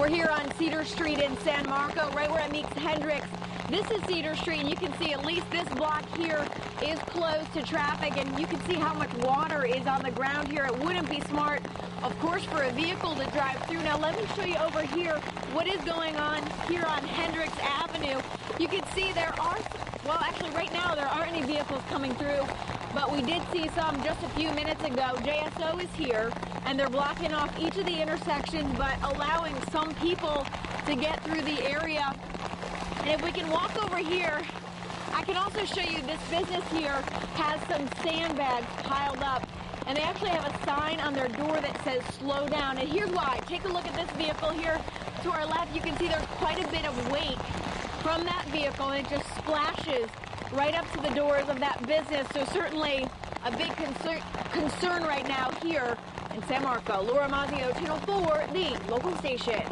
We're here on Cedar Street in San Marco, right where it meets Hendricks. This is Cedar Street, and you can see at least this block here is closed to traffic, and you can see how much water is on the ground here. It wouldn't be smart, of course, for a vehicle to drive through. Now, let me show you over here what is going on here on Hendricks Avenue. You can see there are, well, actually, right now there aren't any vehicles coming through, but we did see some just a few minutes ago. JSO is here, and they're blocking off each of the intersections, but allowing some people to get through the area. And if we can walk over here, I can also show you this business here has some sandbags piled up, and they actually have a sign on their door that says slow down. And here's why. Take a look at this vehicle here to our left. You can see there's quite a bit of weight from that vehicle, and it just splashes right up to the doors of that business. So certainly a big concern right now here in San Marco. Laura Mazio, Channel 4, the local station.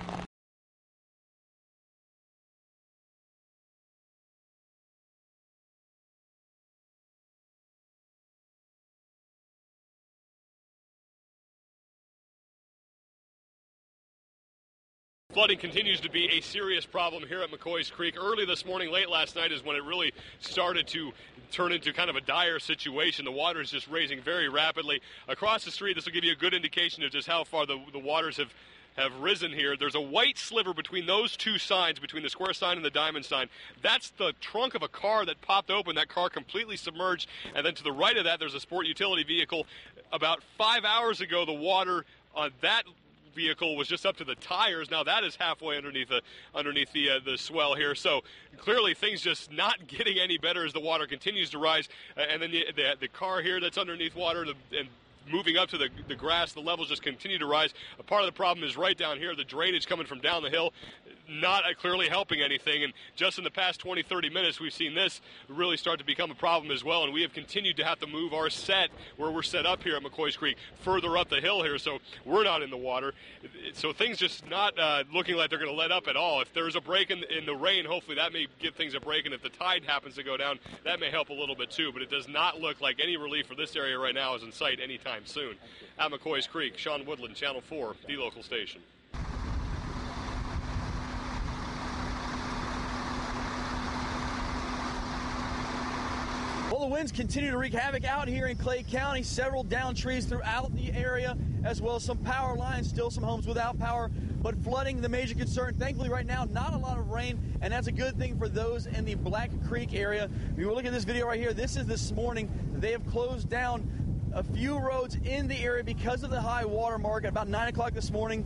Flooding continues to be a serious problem here at McCoys Creek. Early this morning, late last night is when it really started to turn into kind of a dire situation. The water is just raising very rapidly. Across the street, this will give you a good indication of just how far the waters have risen here. There's a white sliver between those two signs, between the square sign and the diamond sign. That's the trunk of a car that popped open. That car completely submerged. And then to the right of that, there's a sport utility vehicle. About 5 hours ago, the water on that vehicle was just up to the tires. Now that is halfway underneath the swell here. So clearly things just not getting any better as the water continues to rise. And then the car here that's underneath water and moving up to the grass, the levels just continue to rise. A part of the problem is right down here, the drainage coming from down the hill, not clearly helping anything. And just in the past 20, 30 minutes, we've seen this really start to become a problem as well. And we have continued to have to move our set, where we're set up here at McCoys Creek, further up the hill here, so we're not in the water. So things just not looking like they're going to let up at all. If there's a break in the rain, hopefully that may give things a break. And if the tide happens to go down, that may help a little bit too. But it does not look like any relief for this area right now is in sight anytime soon. At McCoys Creek, Sean Woodland, Channel 4, the local station. Well, the winds continue to wreak havoc out here in Clay County. Several downed trees throughout the area, as well as some power lines, still some homes without power, but flooding the major concern. Thankfully, right now, not a lot of rain, and that's a good thing for those in the Black Creek area. If you look at this video right here, this is this morning. They have closed down a few roads in the area because of the high water mark. At about 9 o'clock this morning,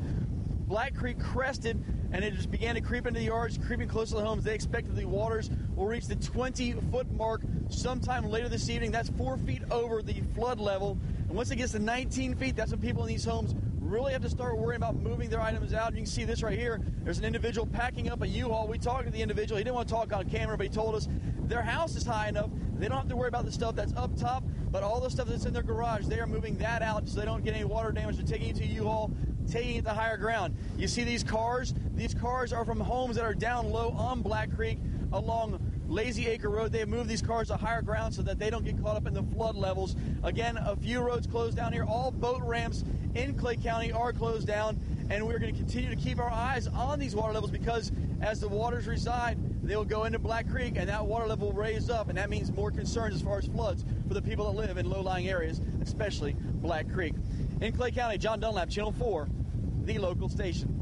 Black Creek crested, and it just began to creep into the yards, creeping close to the homes. They expect that the waters will reach the 20-foot mark sometime later this evening. That's 4 feet over the flood level. And once it gets to 19 feet, that's when people in these homes really have to start worrying about moving their items out. You can see this right here. There's an individual packing up a U-Haul. We talked to the individual. He didn't want to talk on camera, but he told us their house is high enough. They don't have to worry about the stuff that's up top, but all the stuff that's in their garage, they are moving that out so they don't get any water damage. They're taking it to U-Haul, taking it to higher ground. You see these cars? These cars are from homes that are down low on Black Creek along Lazy Acre Road. They have moved these cars to higher ground so that they don't get caught up in the flood levels. Again, a few roads closed down here. All boat ramps in Clay County are closed down, and we're going to continue to keep our eyes on these water levels because as the waters reside, they will go into Black Creek, and that water level will raise up, and that means more concerns as far as floods for the people that live in low-lying areas, especially Black Creek. In Clay County, John Dunlap, Channel 4, the local station.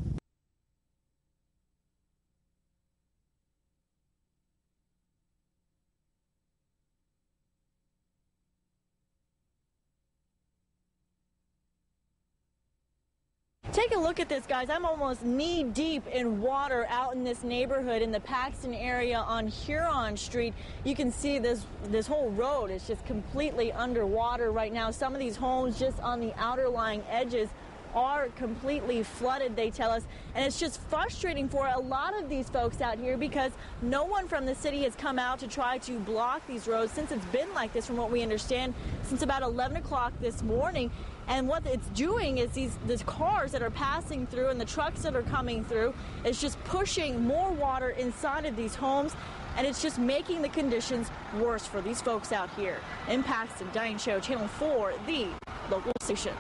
Take a look at this, guys. I'm almost knee-deep in water out in this neighborhood in the Paxton area on Huron Street. You can see this whole road is just completely underwater right now. Some of these homes just on the outer lying edges are completely flooded, they tell us, and it's just frustrating for a lot of these folks out here because no one from the city has come out to try to block these roads since it's been like this, from what we understand, since about 11 o'clock this morning. And what it's doing is these cars that are passing through and the trucks that are coming through is just pushing more water inside of these homes, and it's just making the conditions worse for these folks out here. In Paxton, Diane Show, Channel 4, the local station.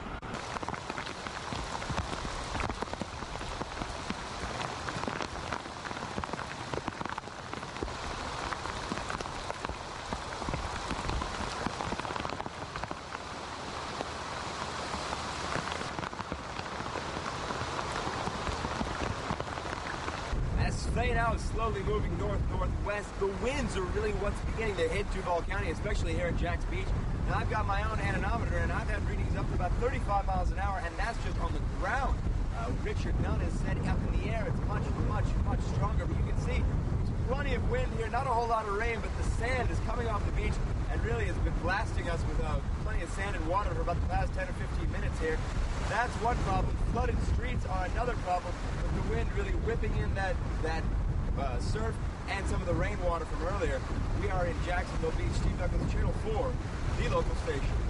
Fay now is slowly moving north-northwest. The winds are really what's beginning to hit Duval County, especially here at Jack's Beach. And I've got my own anemometer, and I've had readings up to about 35 miles an hour, and that's just on the ground. Richard Nunn has said up in the air it's much, much, much stronger. But you can see there's plenty of wind here, not a whole lot of rain, but the sand is coming off the beach and really has been blasting us with plenty of sand and water for about the past 10 or 15 minutes here. That's one problem. Flooded streets are another problem, with the wind really whipping in that surf and some of the rainwater from earlier. We are in Jacksonville Beach. Steve Douglas, Channel 4, the local station.